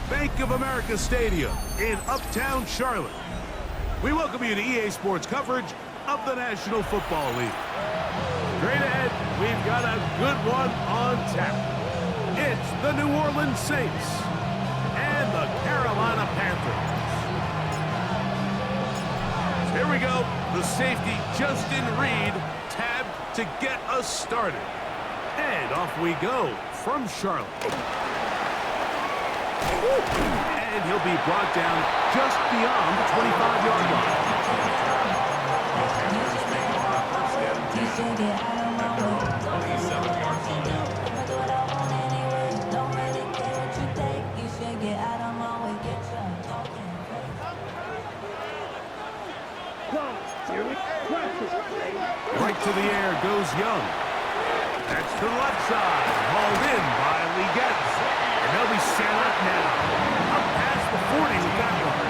Bank of America Stadium in Uptown Charlotte. We welcome you to EA Sports coverage of the National Football League. Straight ahead, we've got a good one on tap. It's the New Orleans Saints and the Carolina Panthers. Here we go. The safety, Justin Reed, tabbed to get us started. And off we go from Charlotte. And he'll be brought down just beyond the 25-yard line. Right to the air goes Young. That's to the left side. Hauled in by Leggett. And they'll be set up now. Up past the 40 with that one.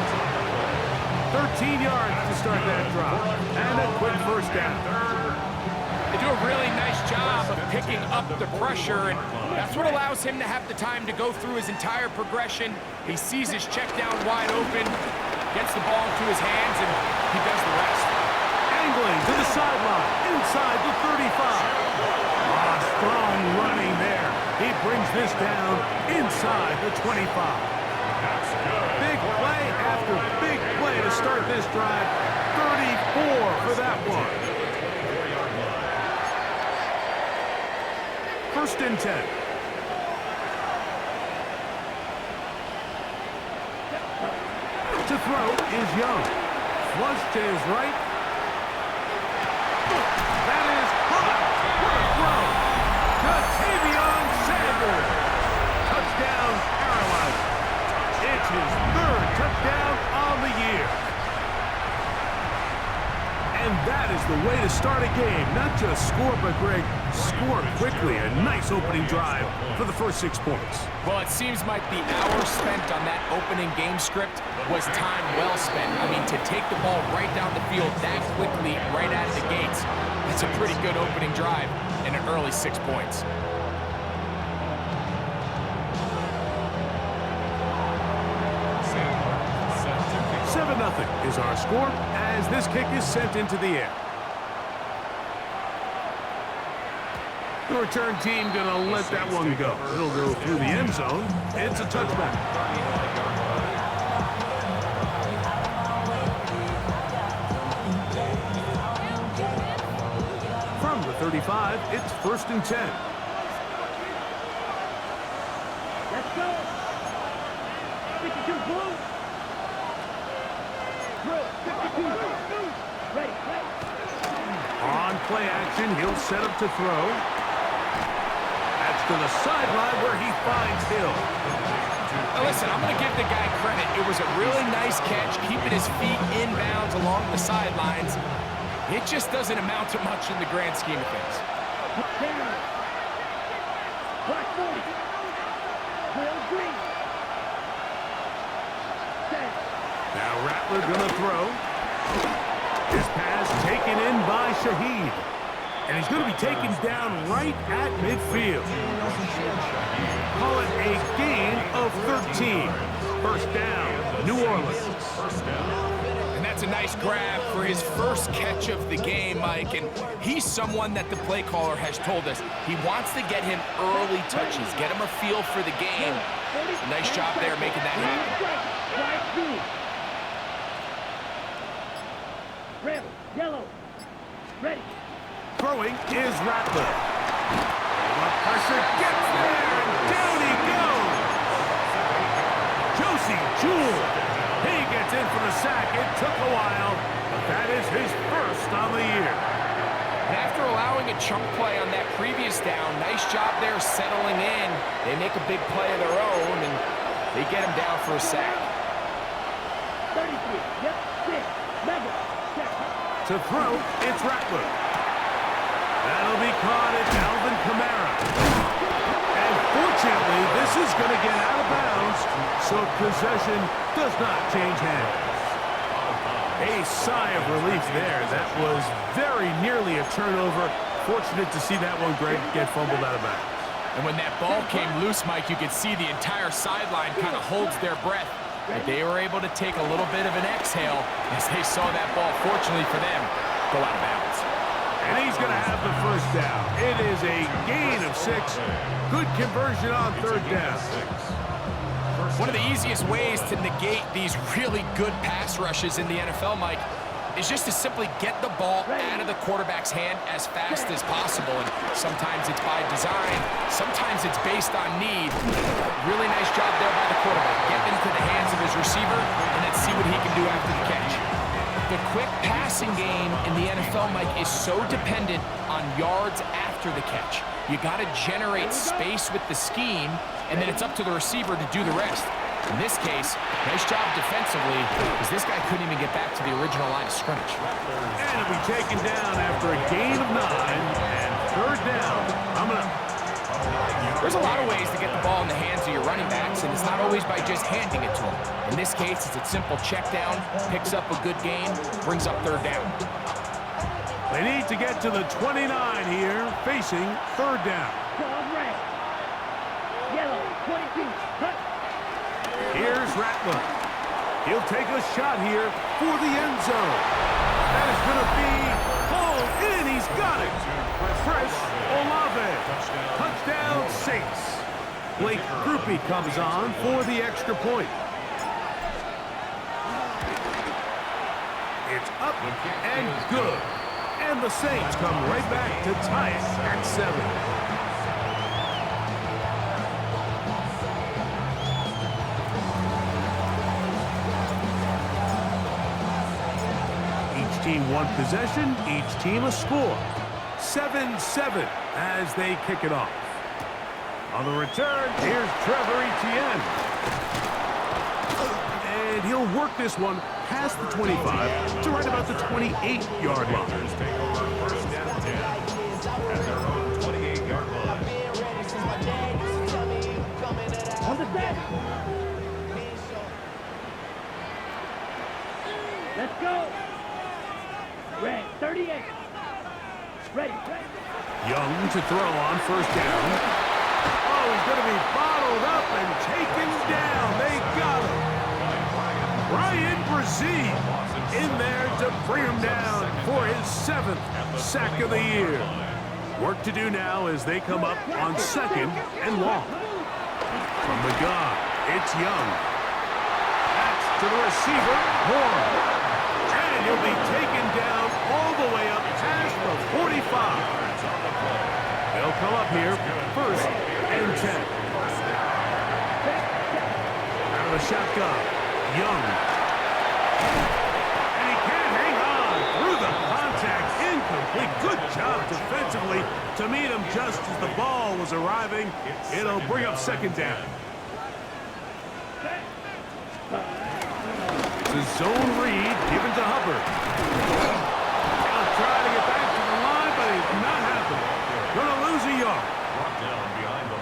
13 yards to start that drive. And a quick first down. They do a really nice job of picking up the pressure, and that's what allows him to have the time to go through his entire progression. He sees his check down wide open, gets the ball into his hands, and he does the rest. Angling to the sideline, inside the 35. Strong running there. He brings this down inside the 25. Big play after big play to start this drive. 34 for that one. First and 10. To throw is Young. Flush to his right. That is hot. What a throw. Tavion Sanders. Touchdown, Carolina. It's his third touchdown on the year. And that is the way to start a game. Not just score, but, Greg, score quickly. A nice opening drive for the first 6 points. Well, it seems like the hour spent on that opening game script was time well spent. I mean, to take the ball right down the field that quickly, right out of the gates, it's a pretty good opening drive and an early 6 points. Nothing is our score as this kick is sent into the air. The return team gonna let that one go. It'll go through the end zone. It's a touchback. From the 35, it's first and 10. Let's go. 52 blue. On play action, he'll set up to throw. That's to the sideline where he finds Hill. Now listen, I'm going to give the guy credit. It was a really nice catch, keeping his feet inbounds along the sidelines. It just doesn't amount to much in the grand scheme of things. Now Rattler gonna throw. His pass taken in by Shaheed. And he's gonna be taken down right at midfield. Call it a gain of 13. First down, New Orleans. And that's a nice grab for his first catch of the game, Mike. And he's someone that the play caller has told us he wants to get him early touches, get him a feel for the game. Nice job there making that happen. Red, yellow, ready. Throwing is Rattler. The pressure gets there, and down he goes. Josie Jewell. He gets in for the sack. It took a while, but that is his first on the year. And after allowing a chunk play on that previous down, nice job there settling in. They make a big play of their own, and they get him down for a sack. 33, yep, 6, mega. To throw, it's Rattler. That'll be caught at Alvin Kamara. And fortunately, this is going to get out of bounds, so possession does not change hands. A sigh of relief there. That was very nearly a turnover. Fortunate to see that one, Greg, get fumbled out of bounds. And when that ball came loose, Mike, you could see the entire sideline kind of holds their breath. But they were able to take a little bit of an exhale as they saw that ball, fortunately for them, go out of bounds. And he's going to have the first down. It is a gain of 6. Good conversion on third down. One of the easiest ways to negate these really good pass rushes in the NFL, Mike, is just to simply get the ball out of the quarterback's hand as fast as possible. And sometimes it's by design, sometimes it's based on need. Really nice job there by the quarterback. Get into the hands of his receiver and then see what he can do after the catch. The quick passing game in the NFL, Mike, is so dependent on yards after the catch. You got to generate space with the scheme, and then it's up to the receiver to do the rest. In this case, nice job defensively, because this guy couldn't even get back to the original line of scrimmage. And it'll be taken down after a gain of 9 and third down. There's a lot of ways to get the ball in the hands of your running backs, and it's not always by just handing it to them. In this case, it's a simple check down, picks up a good gain, brings up third down. They need to get to the 29 here, facing third down. Red. Yellow, 22. Cut. Here's Rattler. He'll take a shot here for the end zone. That is going to be hauled in. He's got it. Fresh Olave. Touchdown Saints. Blake Grupe comes on for the extra point. It's up and good. And the Saints come right back to tie it at 7. Team one possession, each team a score. 7-7 as they kick it off. On the return, here's Trevor Etienne. And he'll work this one past the 25 to right about the 28-yard line. On the set. Let's go. Red, 38. Ready. Young to throw on first down. Oh, he's going to be bottled up and taken down. They got him. Ryan Brzee in there to bring him down for his 7th sack of the year. Work to do now as they come up on 2nd and long. From the gun, it's Young. That's to the receiver, Horn. And he'll be taken down all the way up past the 45. They'll come up here, 1st and 10. Out of the shotgun, Young. And he can't hang on through the contact. Incomplete. Good job defensively to meet him just as the ball was arriving. It'll bring up 2nd down. It's a zone read given to Hubbard. He'll try to get back to the line, but it's not happening. Gonna lose a yard.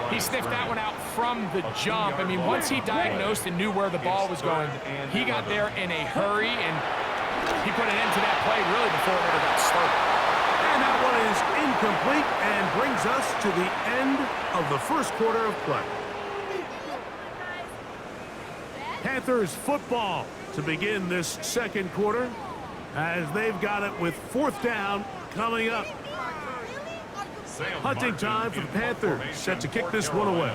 He sniffed that one out from the jump. I mean, once he diagnosed and knew where the ball was going, he got there in a hurry, and he put an end to that play really before it ever got started. And that one is incomplete and brings us to the end of the first quarter of play. Panthers football to begin this second quarter as they've got it with 4th down coming up. Hunting time for the Panthers, set to kick this one away.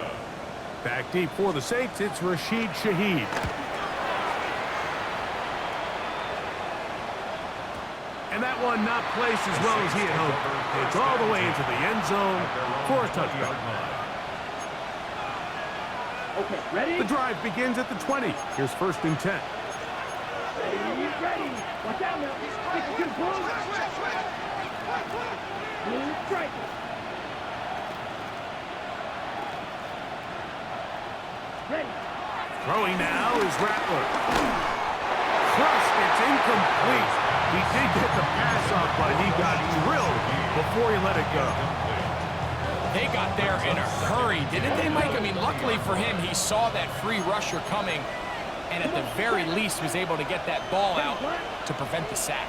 Back deep for the Saints, it's Rashid Shaheed. And that one not placed as well as he had hoped. It's all the way into the end zone for a touchdown. Okay, ready? The drive begins at the 20. Here's 1st and 10. Ready. Watch out now. 62 blue. Blue strike. Ready. Throwing now is Rattler. Crushed, it's incomplete. He did get the pass off, but he got drilled before he let it go. They got there in a hurry, didn't they, Mike? I mean, luckily for him, he saw that free rusher coming, and at the very least was able to get that ball out to prevent the sack.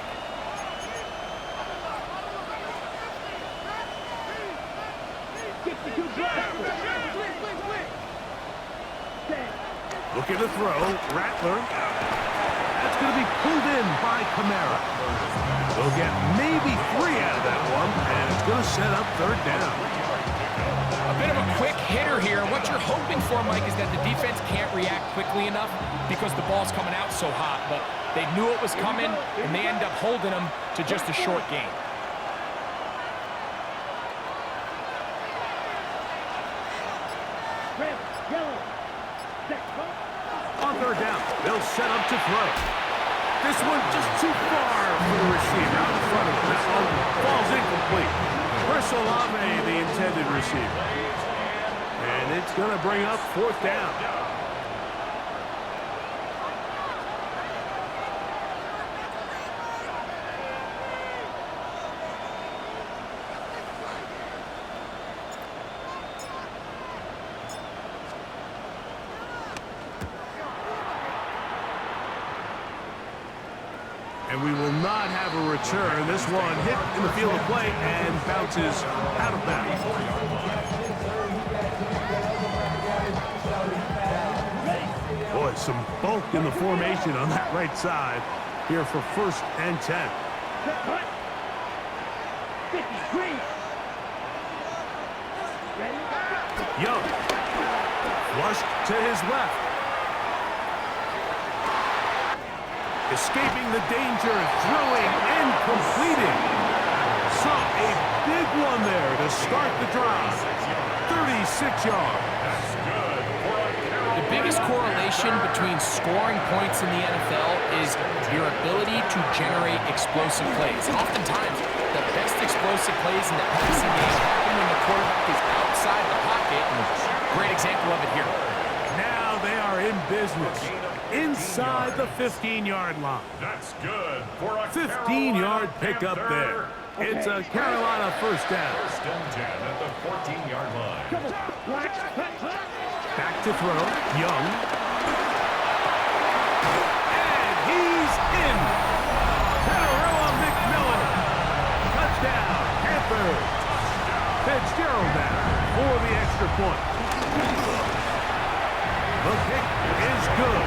Looking to throw. Rattler. That's going to be pulled in by Kamara. They'll get maybe 3 out of that one, and it's going to set up third down. A bit of a quick hitter here. And what you're hoping for, Mike, is that the defense can't react quickly enough because the ball's coming out so hot. But they knew it was coming, and they end up holding them to just a short gain. On third down, they'll set up to throw. This one just too far for the receiver out in front of him. That one falls incomplete. Chris Olave, the intended receiver. And it's going to bring up fourth down. And we will not have a return. This one hit in the field of play and bounces out of bounds. Boy, some bulk in the formation on that right side here for 1st and 10. Young. Flushed to his left. Escaping the danger, throwing and completing. So a big one there to start the drive. 36 yards. The biggest correlation between scoring points in the NFL is your ability to generate explosive plays. Oftentimes, the best explosive plays in the passing game happen when the quarterback is outside the pocket. And great example of it here. Now they are in business. Inside the 15-yard line. That's good for a 15-yard pickup there. It's a Carolina first down. 1st and 10 at the 14-yard line. Back to throw. Young. And he's in. Panarella McMillan. Touchdown. Panthers. Fitzgerald now for the extra point. The kick is good.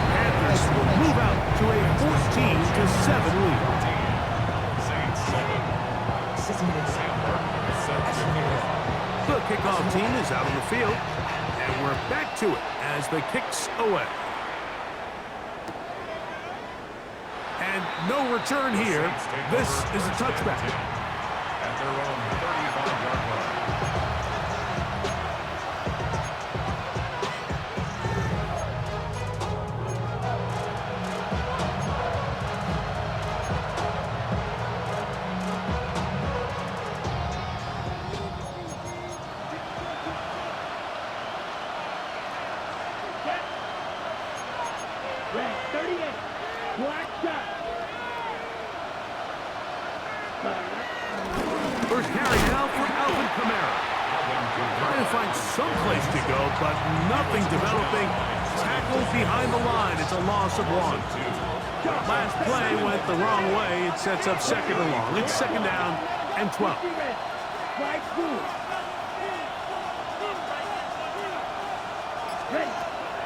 Panthers will move out to a 14-7 lead. The kickoff team is out on the field, and we're back to it as the kick's away. And no return here. This is a touchback. At their own 35-yard line. First carry now for Alvin Kamara. Trying to find some place to go, but nothing developing. Tackled behind the line. It's a loss of 1. Last play went the wrong way. It sets up 2nd and long. It's 2nd down and 12.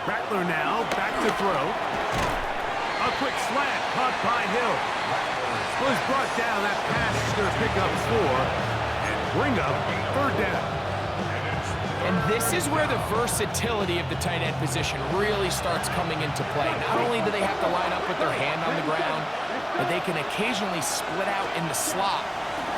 Rattler now back to throw. A quick slant caught by Hill. Was brought down. That pass is going to pick up 4 and bring up 3rd down. And this is where the versatility of the tight end position really starts coming into play. Not only do they have to line up with their hand on the ground, but they can occasionally split out in the slot.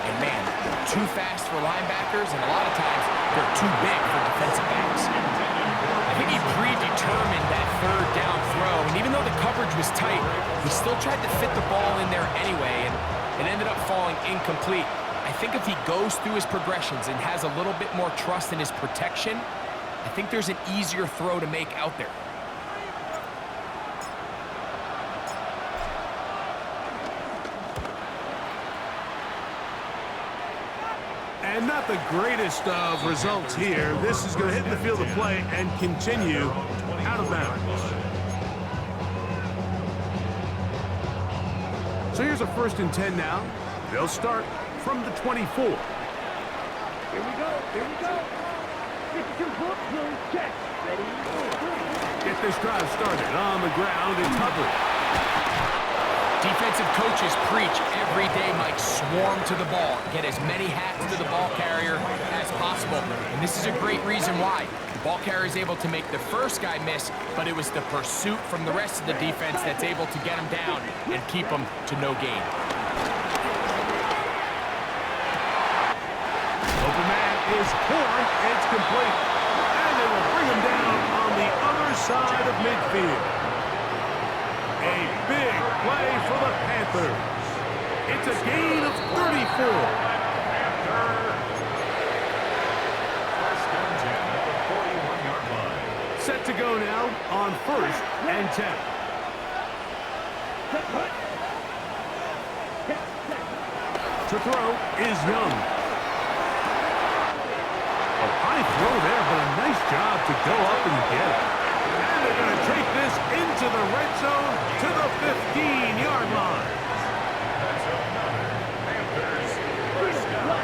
And man, too fast for linebackers, and a lot of times they're too big for defensive backs. I think he predetermined that 3rd down throw, and even though the coverage was tight, he still tried to fit the ball in there anyway, and it ended up falling incomplete. I think if he goes through his progressions and has a little bit more trust in his protection, I think there's an easier throw to make out there. And not the greatest of results here. This is going to hit the field of play and continue out of bounds. So here's a 1st and 10 now. They'll start from the 24. Here we go. 52 foot, check. Get this drive started on the ground. It's Hubbard. Defensive coaches preach every day, Mike, swarm to the ball. Get as many hats to the ball carrier as possible. And this is a great reason why. The ball carrier is able to make the first guy miss, but it was the pursuit from the rest of the defense that's able to get him down and keep him to no gain. Open man is Horn. It's complete. And they will bring him down on the other side of midfield. A big play for the Panthers. It's a gain of 34. First and 10 at the 41-yard line. Set to go now on 1st and 10. To throw is Young. A high throw there, but a nice job to go up and get it. And they're going to take this into the red zone to the 15-yard line. That's another Panthers first down.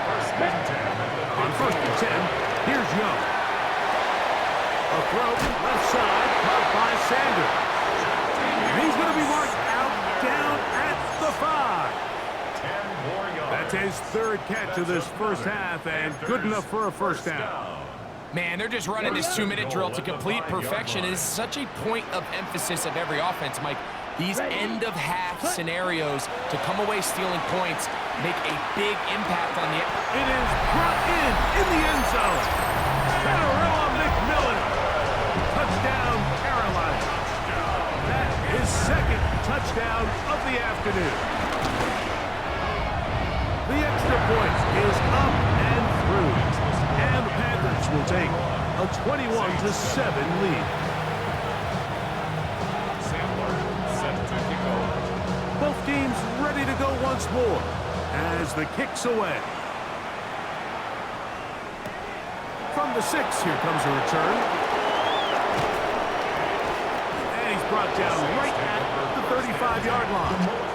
First and 10 at the On 1st and 10, here's Young. A throw left side, caught by Sanders. And he's going to be marked out down at the 5. 10 more yards. That's his 3rd catch of this first half, and good enough for a first down. Man, they're just running this 2-minute drill to complete perfection. It is such a point of emphasis of every offense, Mike. These end-of-half scenarios to come away stealing points make a big impact on the... It is brought in the end zone. Catarella McMillan. Touchdown, Carolina. That is 2nd touchdown of the afternoon. The extra point is up and through. And the Panthers will take a 21-7 lead. Sandler set to kick off. Both teams ready to go once more as the kick's away. From the 6, here comes a return. And he's brought down right at the 35-yard line.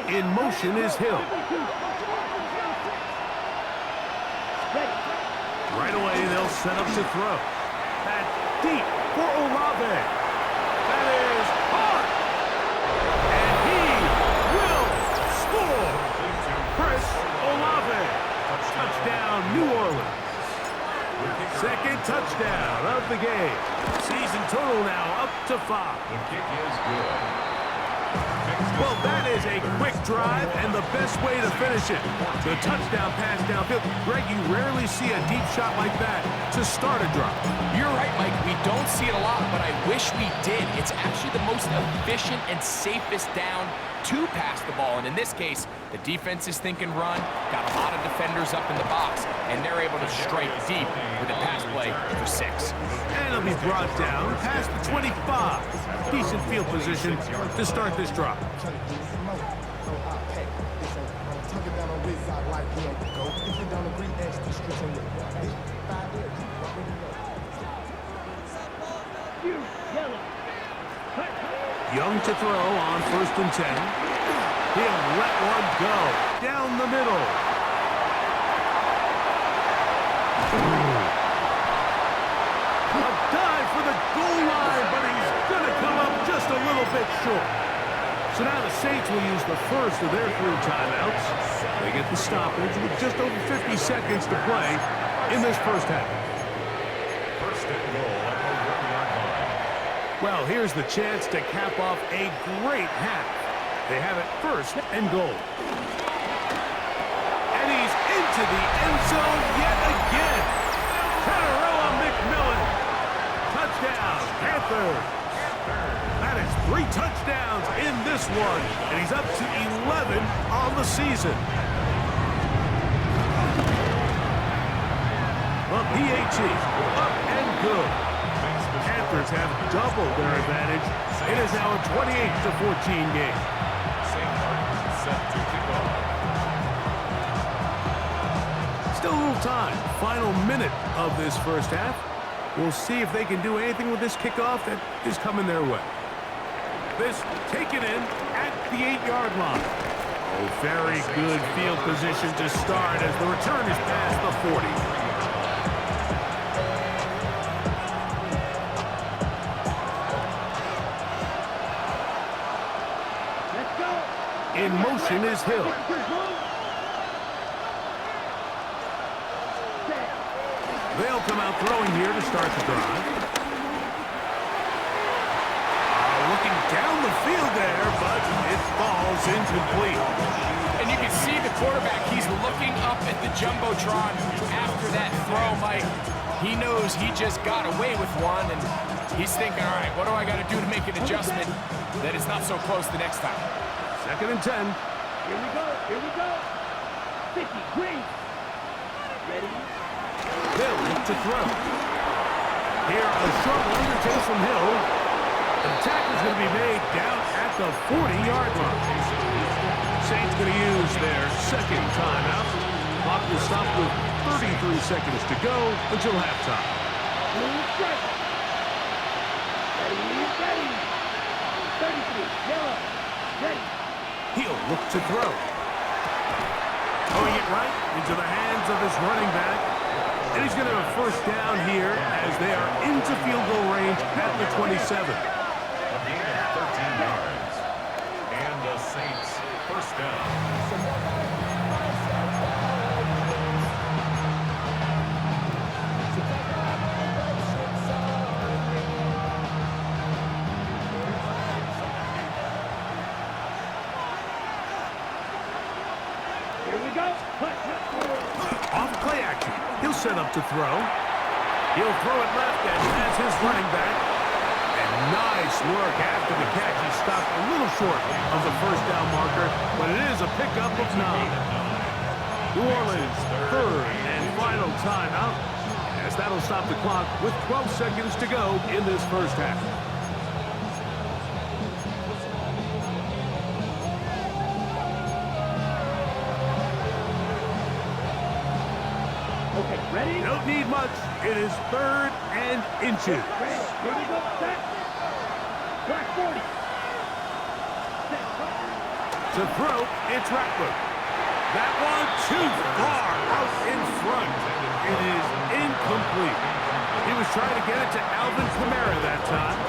In motion is Hill. Right away, they'll set up to throw. That deep for Olave. That is hard. And he will score. Chris Olave. Touchdown, New Orleans. 2nd touchdown of the game. Season total now up to 5. The kick is good. Well, that is a quick drive and the best way to finish it. The touchdown pass downfield. Greg, you rarely see a deep shot like that to start a drive. You're right, Mike. We don't see it a lot, but I wish we did. It's actually the most efficient and safest down to pass the ball. And in this case, the defense is thinking run, got a lot of defenders up in the box, and they're able to strike deep with a pass play for 6. And it'll be brought down past the 25. Decent field position to start this drive. Young to throw on 1st and 10. He'll let one go down the middle. A dive for the goal line, but he's going to come up just a little bit short. So now the Saints will use the first of their 3 timeouts. They get the stoppage with just over 50 seconds to play in this first half. First and goal at the 1-yard line. Well, here's the chance to cap off a great half. They have it 1st and goal. And he's into the end zone yet again. Catarella McMillan. Touchdown, Panthers. That is 3 touchdowns in this one, and he's up to 11 on the season. The PAT, up and good. Panthers have doubled their advantage. It is now a 28-14 game. Set to kick off. Still a little time. Final minute of this first half. We'll see if they can do anything with this kickoff that is coming their way. This taken in at the 8-yard line. Oh, very good field position to start as the return is past the 40. In motion is Hill. They'll come out throwing here to start the drive. Looking down the field there, but it falls incomplete. And you can see the quarterback, he's looking up at the Jumbotron after that throw, Mike. He knows he just got away with one, and he's thinking, all right, what do I got to do to make an adjustment that it's not so close the next time? 2nd and 10. Here we go. Here we go. 50, green. Ready? Hill to throw. Here, a short undertake from Hill. The tackle's going to be made down at the 40-yard line. Saints going to use their 2nd timeout. Clock will stop with 33 seconds to go until halftime. Blue strike. Ready, ready. 33, yellow. Ready. He'll look to throw. Throwing it right into the hands of his running back. And he's going to have a first down here as they are into field goal range at the 27. A gain of 13 yards. And the Saints first down. Here we go. Off play action. He'll set up to throw. He'll throw it left and has his running back. And nice work after the catch. He stopped a little short of the first down marker, but it is a pickup of 9. New Orleans' 3rd and final timeout, as that'll stop the clock with 12 seconds to go in this first half. Okay, ready? Don't need much. It is 3rd and inches. Ready. Here we go. Set. Black 40. Set. To throw, it's Rattler. That one too far out in front. It is incomplete. He was trying to get it to Alvin Kamara that time.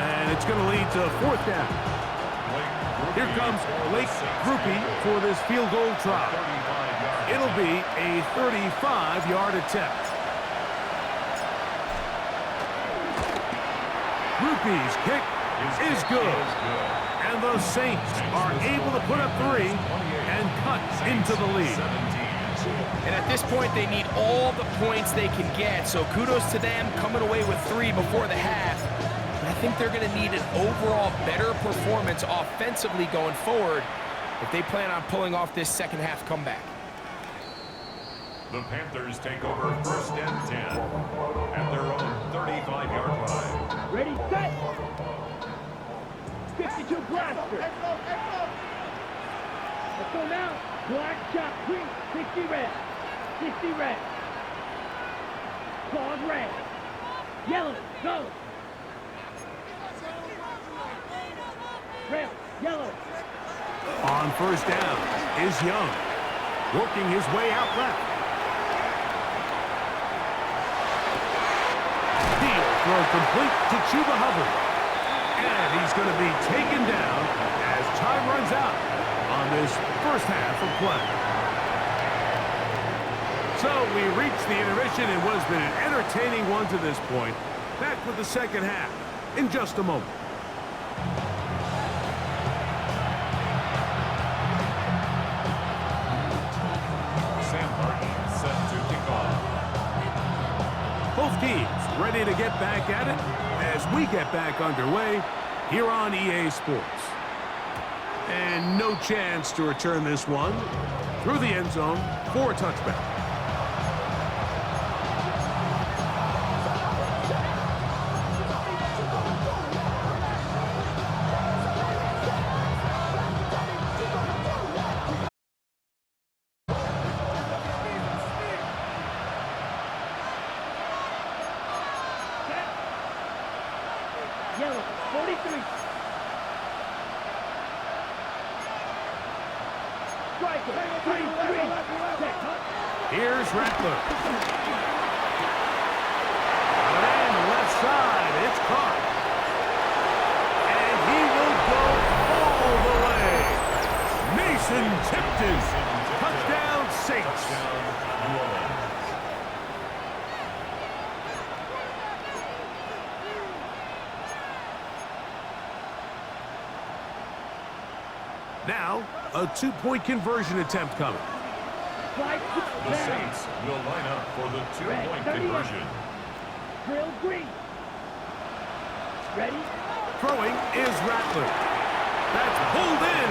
And it's going to lead to 4th down. Here comes Blake Groupie for this field goal try. It'll be a 35-yard attempt. Groupie's kick is good. And the Saints are able to put up 3 and cut into the lead. And at this point, they need all the points they can get. So kudos to them coming away with 3 before the half. But I think they're going to need an overall better performance offensively going forward if they plan on pulling off this second half comeback. The Panthers take over 1st and 10 at their own 35-yard line. Ready, set. 52 blaster. Let's go now. Black chop, green, 60 red. 60 red. Claws red. Yellow, go. Red, yellow. On first down is Young, working his way out left. He'll throw complete to Chuba Hubbard. And he's going to be taken down as time runs out on this first half of play. So we reached the intermission in what has been an entertaining one to this point. Back with the second half in just a moment. Both teams ready to get back at it as we get back underway here on EA Sports. And no chance to return this one through the end zone for a touchback. striker. Green. Set. Here's Rattler. And left side, it's caught. And he will go all the way. Mason Tipton. Touchdown, Saints. Now, a two-point conversion attempt coming. The Saints will line up for the two-point conversion. Drill green. Ready? Throwing is Rattler. That's pulled in.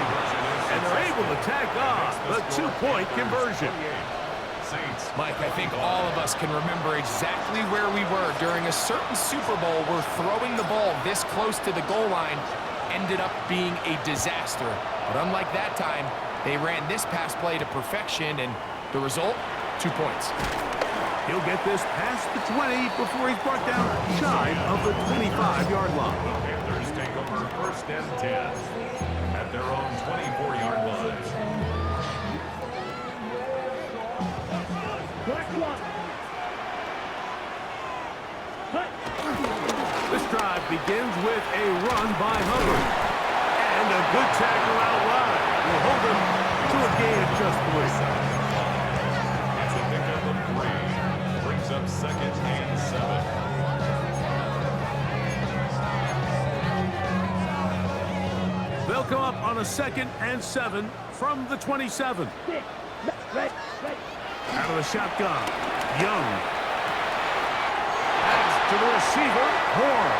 And they're able to tack off the two-point conversion. Mike, I think all of us can remember exactly where we were during a certain Super Bowl where throwing the ball this close to the goal line ended up being a disaster. But unlike that time, they ran this pass play to perfection, and the result, 2 points. He'll get this past the 20 before he's brought down shy of the 25-yard line. The Panthers take over first and 10 at their own 24-yard line. Black one. Cut. This drive begins with a run by Hubbard. And a good tackle out wide will hold him to a gain of just 3. It's a pickup of 3. Brings up second and 7. They'll come up on a 2nd and 7 from the 27. Six. Ready. Out of the shotgun, Young. Pass to the receiver, Horn.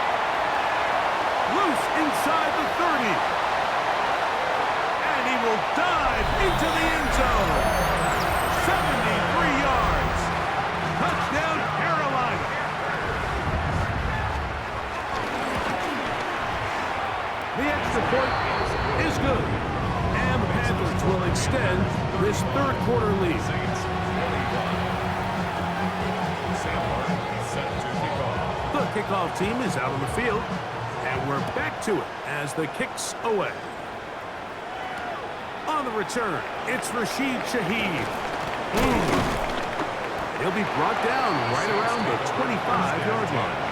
Loose inside the 30. And he will dive into the end zone. 73 yards. Touchdown, Carolina. The extra point is good. And the Panthers will extend this third quarter lead. The kickoff team is out on the field, and we're back to it as the kick's away. On the return, it's Rashid Shaheed. He'll be brought down right around the 25-yard line.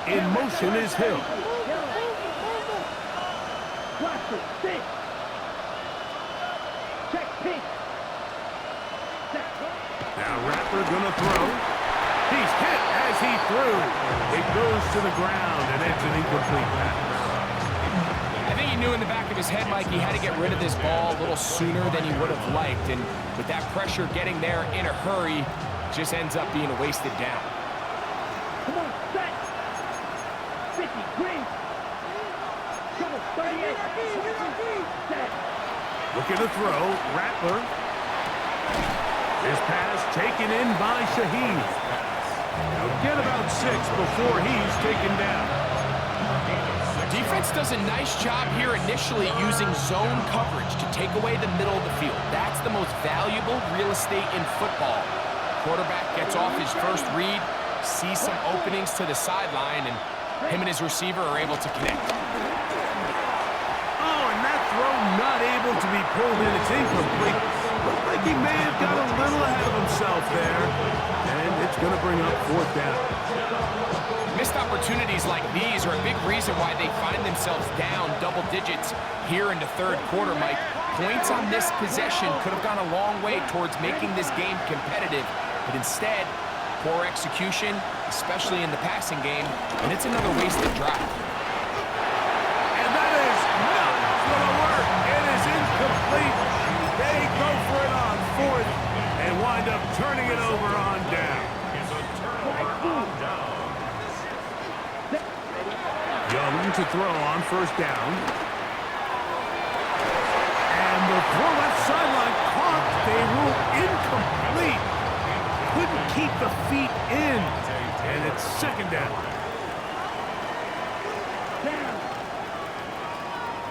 In motion is Hill. Six. Check pink. Now Rattler gonna throw. He's hit as he threw. It goes to the ground, and it's an incomplete pass. I think he knew in the back of his head, Mike, he had to get rid of this ball a little sooner than he would have liked. And with that pressure getting there in a hurry, just ends up being a wasted down. Come on, set. 50, green. Come on, 38. Set. Looking to throw, Rattler. His pass taken in by Shaheed. He'll get about 6 before he's taken down. Defense does a nice job here initially using zone coverage to take away the middle of the field. That's the most valuable real estate in football. Quarterback gets off his first read, sees some openings to the sideline, and him and his receiver are able to connect. Oh, and that throw not able to be pulled in. It's incomplete. Looked like he may have got a little ahead of himself there. And it's going to bring up 4th down. Missed opportunities like these are a big reason why they find themselves down double digits here in the third quarter, Mike. Points on this possession could have gone a long way towards making this game competitive, but instead, poor execution, especially in the passing game, and it's another wasted drive. And that is not going to work. It is incomplete. They go for it on 4th and wind up turning it over on down. Young to throw on 1st down. And the throw left sideline caught. They rule incomplete. Couldn't keep the feet in. And it's 2nd down.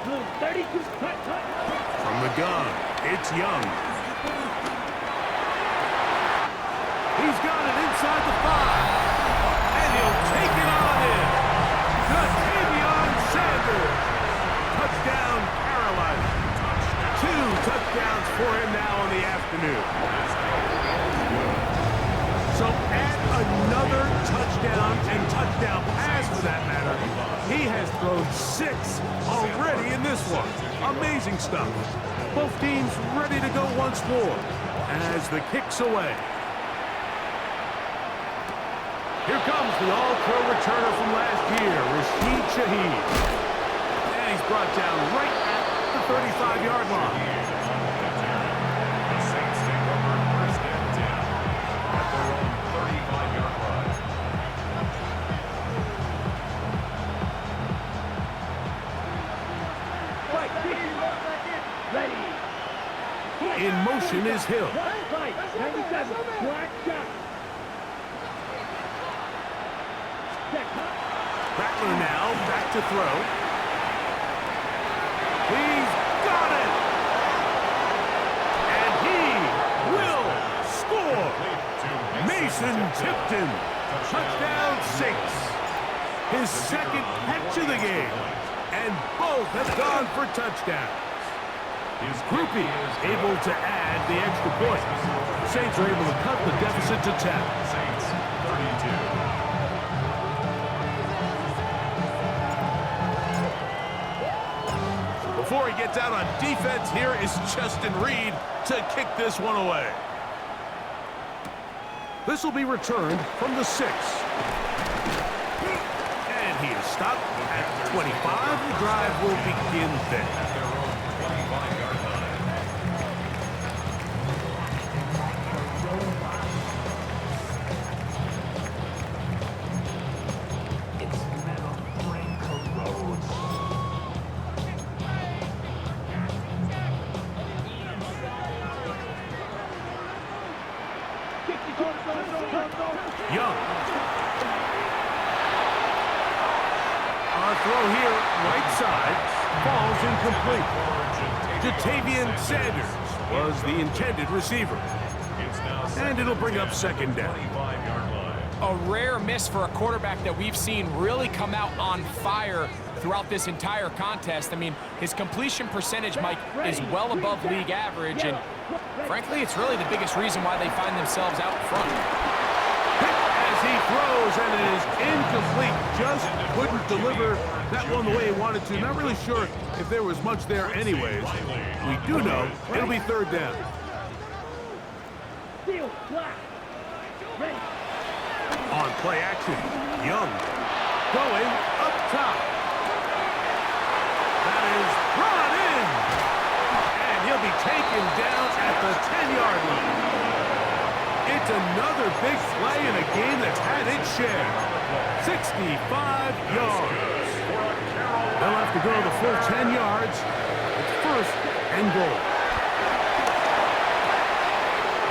Blue 32. Cut. From the gun, it's Young. He's got it inside the 5. And he'll take it on in. Ja'Tavion Sanders. Touchdown, Carolina. 2 touchdowns for him now on the afternoon. So add another touchdown and touchdown pass for that matter. He has thrown 6 already in this one. Amazing stuff. Both teams ready to go once more as the kick's away. Here comes the all-pro returner from last year, Rashid Shaheed. And he's brought down right at the 35-yard line. The Saints take over first and 10 at their own 35-yard line. Ready. In motion is Hill. 97. Black shot. Rattler now back to throw. He's got it! And he will score! Mason Tipton, touchdown Saints. His second catch of the game. And both have gone for touchdowns. Groupie able to add the extra point. Saints are able to cut the deficit to 10. Saints 32. Before he gets out on defense, here is Justin Reed to kick this one away. This will be returned from the 6. And he is stopped at 25. The drive will begin there. At their own 25-yard line. Young. Our throw here, right side, falls incomplete. Ja'Tavion Sanders was the intended receiver. It's now And it'll bring up second down. 25-yard line. A rare miss for a quarterback that we've seen really come out on fire throughout this entire contest. I mean, his completion percentage, Mike, is well above league average, and frankly, it's really the biggest reason why they find themselves out front. As he throws, and it is incomplete. Just couldn't deliver that one the way he wanted to. Not really sure if there was much there anyways. We do know it'll be third down. Steal. Black. Ready. On play action, Young going up top. That is brought in. And he'll be taken down at the 10-yard line. It's another big play in a game that's had its share. 65 yards. They'll have to go the full 10 yards. It's first and goal.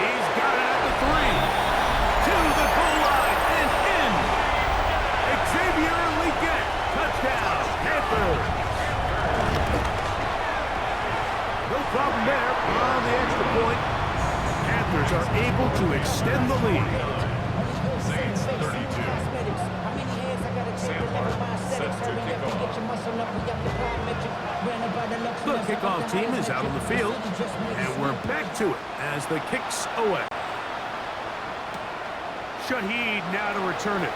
He's got it at the 3. To the goal line and in. Xavier Legette, touchdown, Panthers. No problem there on the extra point. Panthers are able to extend the lead. Saints 32. Set to kick off. The kickoff team is out on the field, and we're back to it as the kick's away. Shaheed now to return it.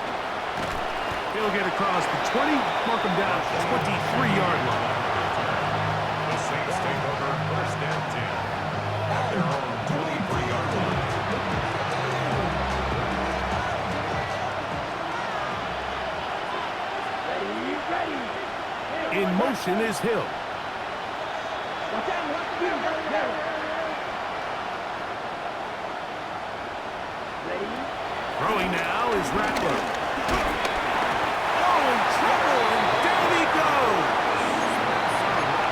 He'll get across the 20, mark him down at the 23-yard line. The Saints take over first and 10 at their own 23-yard line. Ready. In motion is Hill. Watch out. Ready. Throwing now is Rattler. Oh, in trouble, and down he goes.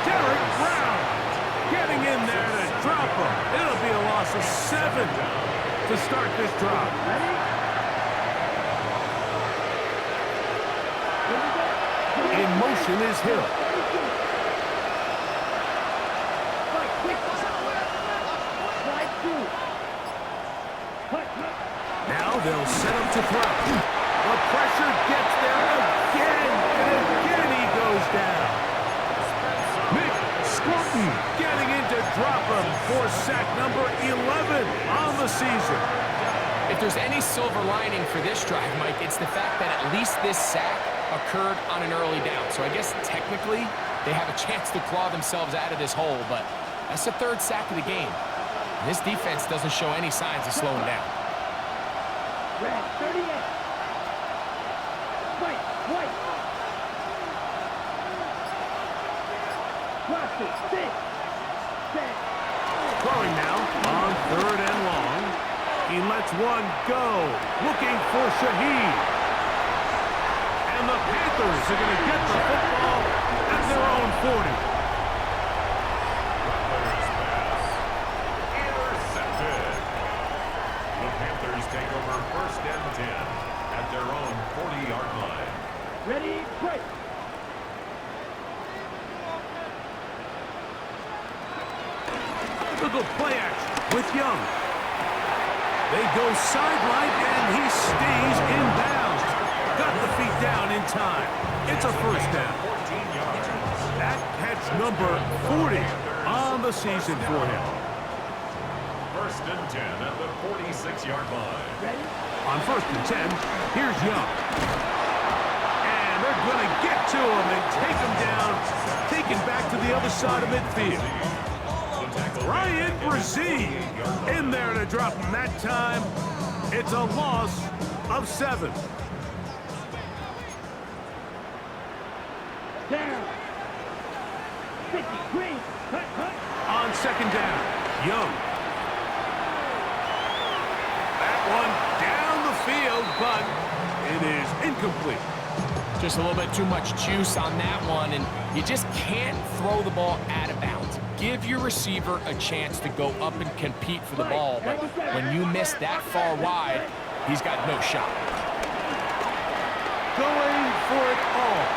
Derek Brown getting in there to drop him. It'll be a loss of 7 to start this drive. In motion is Hill. set him to throw. The pressure gets there again, and again he goes down. Mick Scruton getting in to drop him for sack number 11 on the season. If there's any silver lining for this drive, Mike, it's the fact that at least this sack occurred on an early down. So I guess technically they have a chance to claw themselves out of this hole, but that's the third sack of the game. This defense doesn't show any signs of slowing down. Red 38. White. Cross it. 6. 10. Throwing now on 3rd and long. He lets one go, looking for Shaheed. And the Panthers are going to get the football at their own 40. Intercepted. The Panthers take over 1st and 10 at their own 40-yard line. Ready, break. Look at play action with Young. They go sideline, and he stays in bounds. Got the feet down in time. It's a first down. 14 yards. That catch number 40 on the season for him. 1st and 10 at the 46-yard line. Ready? On 1st and 10, here's Young. And they're going to get to him and take him down, taken back to the other side of midfield. Ryan Brzee in there to drop him that time. It's a loss of 7. Down. 50. Green. Cut. On 2nd down, Young. That one down the field, but it is incomplete. Just a little bit too much juice on that one, and you just can't throw the ball out of bounds. Give your receiver a chance to go up and compete for the ball, but when you miss that far wide, he's got no shot. Going for it all.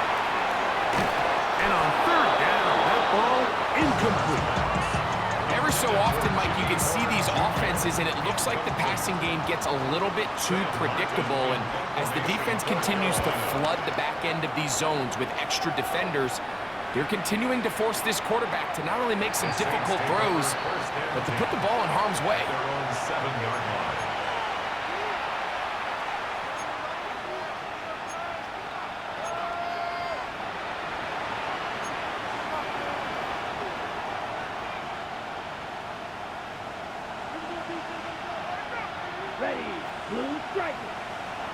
And on 3rd down, that ball incomplete. Every so often, Mike, you can see these offenses, and it looks like the passing game gets a little bit too predictable, and as the defense continues to flood the back end of these zones with extra defenders, they're continuing to force this quarterback to not only make some difficult throws, but to put the ball in harm's way. Their own 7-yard line. Ready. Blue striker.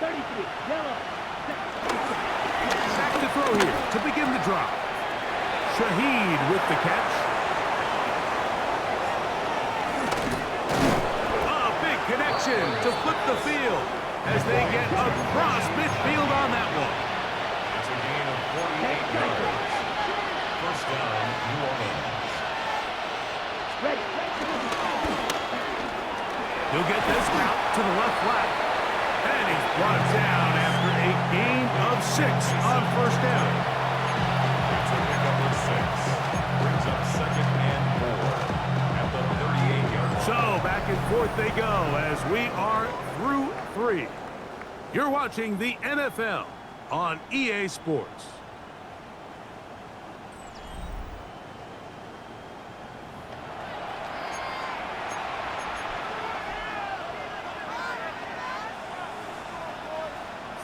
33. Yellow. Back to throw here to begin the drop. Shaheed with the catch. A big connection to flip the field as they get across midfield on that one. It's a gain of 48 yards. 1st down, New Orleans. Ready. He'll get this out to the left flat. And he's brought down after a gain of 6 on 1st down. It's a pickup of 6. Brings up 2nd and 4 at the 38-yard line. So back and forth they go as we are through 3. You're watching the NFL on EA Sports.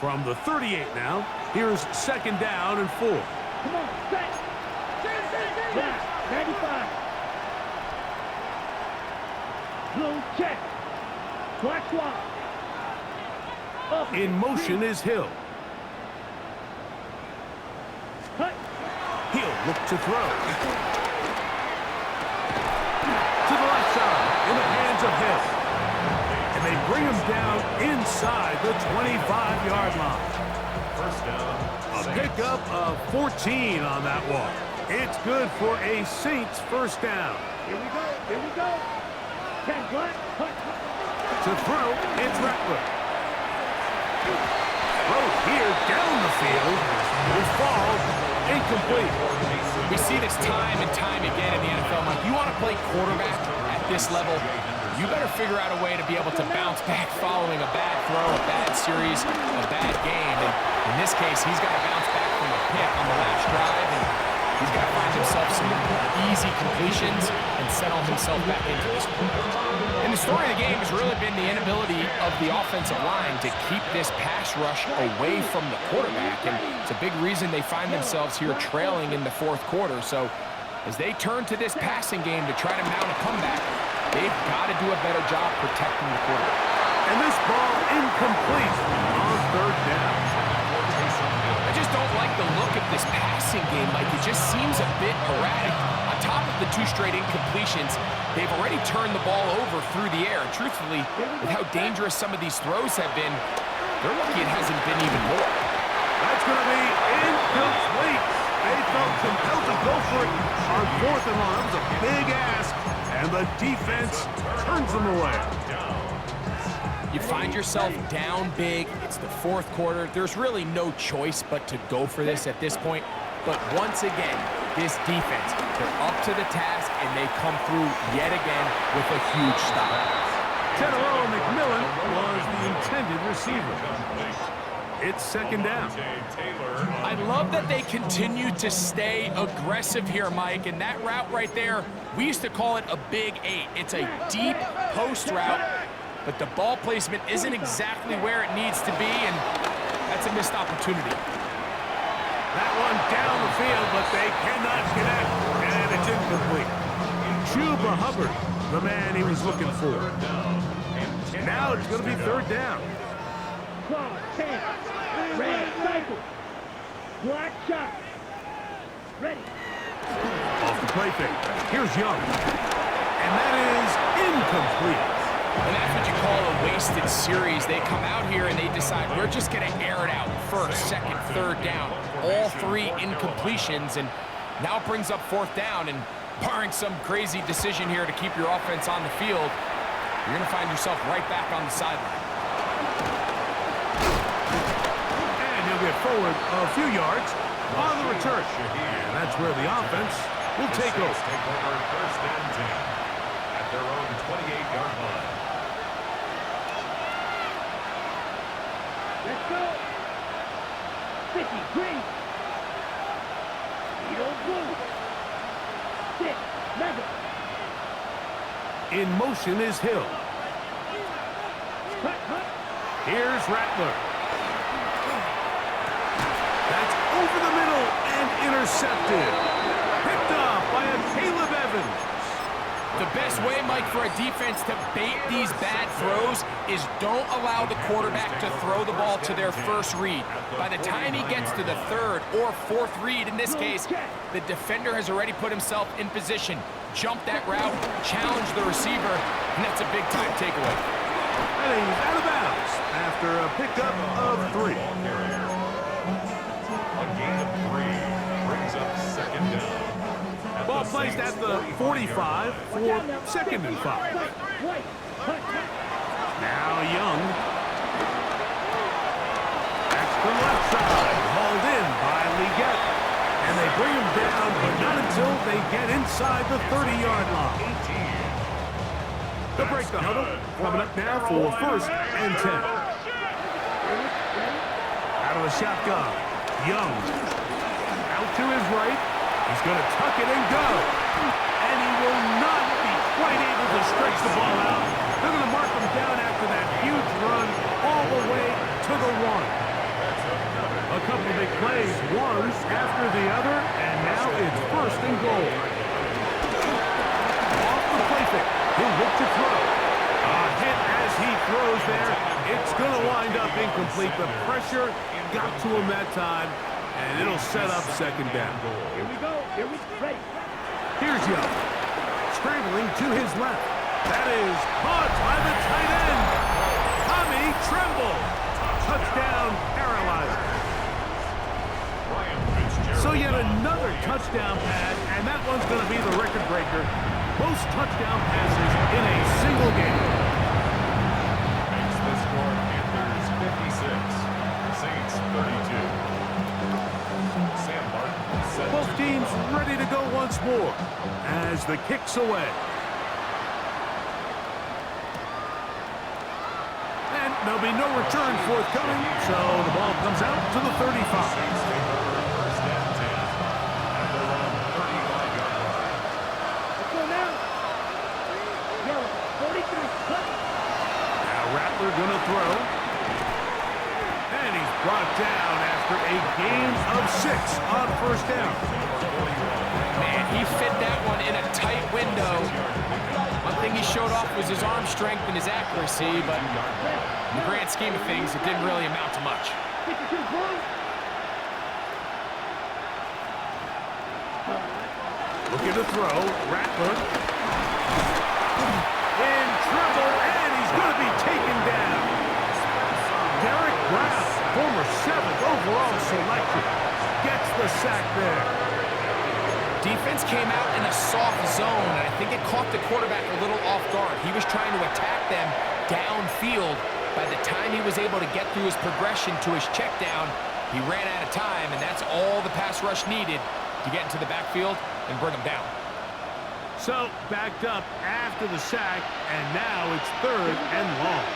From the 38 now, here's 2nd down and 4. Come on. Set. Black. 95. Blue check. Black swap. Up. In motion is Hill. Cut. He'll look to throw. To the left side, in the hands of Hill. And they bring him down inside the 25-yard line. 1st down. A pickup of 14 on that one. It's good for a Saints 1st down. Here we go. 10 black. Cut. To throw, it's Ratliff. Throw here down the field. Will fall incomplete. We see this time and time again in the NFL. Mike, you want to play quarterback at this level, you better figure out a way to be able to bounce back following a bad throw, a bad series, a bad game. And in this case, he's got to bounce back from a pick on the last drive, and he's got to find himself some easy completions and settle himself back into this one. And the story of the game has really been the inability of the offensive line to keep this pass rush away from the quarterback. And it's a big reason they find themselves here trailing in the fourth quarter. So as they turn to this passing game to try to mount a comeback, they've got to do a better job protecting the quarterback. And this ball incomplete on third down. I just don't like the look of this passing game, Mike. It just seems a bit erratic. On top of the 2 straight incompletions, they've already turned the ball over through the air. And truthfully, with how dangerous some of these throws have been, they're lucky it hasn't been even more. That's going to be incomplete. They felt compelled to go for it on 4th and long. That was a big ask, and the defense turns them away. You find yourself down big. It's the fourth quarter. There's really no choice but to go for this at this point. But once again, this defense, they're up to the task, and they come through yet again with a huge stop. Tenero McMillan was the intended receiver. It's 2nd down. I love that they continue to stay aggressive here, Mike, and that route right there, we used to call it a big 8. It's a deep post route, but the ball placement isn't exactly where it needs to be, and that's a missed opportunity. That one down the field, but they cannot connect, and it's incomplete. Chuba Hubbard, the man he was looking for. Now it's going to be 3rd down. 12, 10, red cycle, black shot, ready. Off the play fake. Here's Young, and that is incomplete. And that's what you call a wasted series. They come out here and they decide we're just going to air it out. 1st, 2nd, 3rd down. All 3 incompletions, and now it brings up 4th down. And barring some crazy decision here to keep your offense on the field, you're going to find yourself right back on the sideline. And he'll get forward a few yards on the return. And that's where the offense will take over. 1st and 10 at their own 28-yard line. Let's go. 50, green. Eagle blue. 6, Madden. In motion is Hill. Cut, cut. Here's Rattler. That's over the middle and intercepted. Picked off by a Caleb Evans. The best way, Mike, for a defense to bait these bad throws is don't allow the quarterback to throw the ball to their first read. By the time he gets to the 3rd or 4th read, in this case, the defender has already put himself in position. Jump that route, challenge the receiver, and that's a big-time takeaway. And he's out of bounds after a pickup of 3. A gain of 3 brings up 2nd down. Ball placed at the 45 for 2nd and 5. Now Young. That's the left side, hauled in by Leggett. And they bring him down, but not until they get inside the 30-yard line. They'll break the huddle. Coming up now for 1st and 10. Out of the shotgun, Young. Out to his right. He's going to tuck it and go. And he will not be quite able to stretch the ball out. They're going to mark him down after that huge run all the way to the 1. A couple of big plays, one after the other, and now it's 1st and goal. Off the play fake. He'll look to throw. A hit as he throws there. It's going to wind up incomplete. The pressure got to him that time. And it'll set up 2nd down. Here we go. Here we ready. Here's Young. Scrambling to his left. That is caught by the tight end. Tommy Tremble. Touchdown, Carolina. So yet another touchdown pass, and that one's going to be the record breaker. Most touchdown passes in a single game. Makes the score Panthers 56, Saints 32. Both teams ready to go once more as the kick's away. there'll be no return forthcoming, so the ball comes out to the 35. Saints take over first and 10 at their own 35-yard line. Let's go now. Yellow, 43. Cut. Now Rattler gonna throw. And he's brought down after a gain of 6 on first down. Man, he fit that one in a tight window. One thing he showed off was his arm strength and his accuracy, but in the grand scheme of things, it didn't really amount to much. 52 blue. Looking to throw. Rattler. In trouble, and he's going to be taken down. Derek Brown, former 7th overall selection, gets the sack there. Defense came out in a soft zone, and I think it caught the quarterback a little off guard. He was trying to attack them downfield. By the time he was able to get through his progression to his check down, he ran out of time, and that's all the pass rush needed to get into the backfield and bring him down. So, backed up after the sack, and now it's 3rd and long.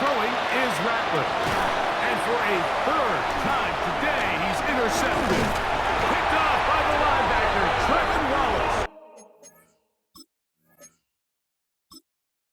Throwing is Rattler. And for a 3rd time today,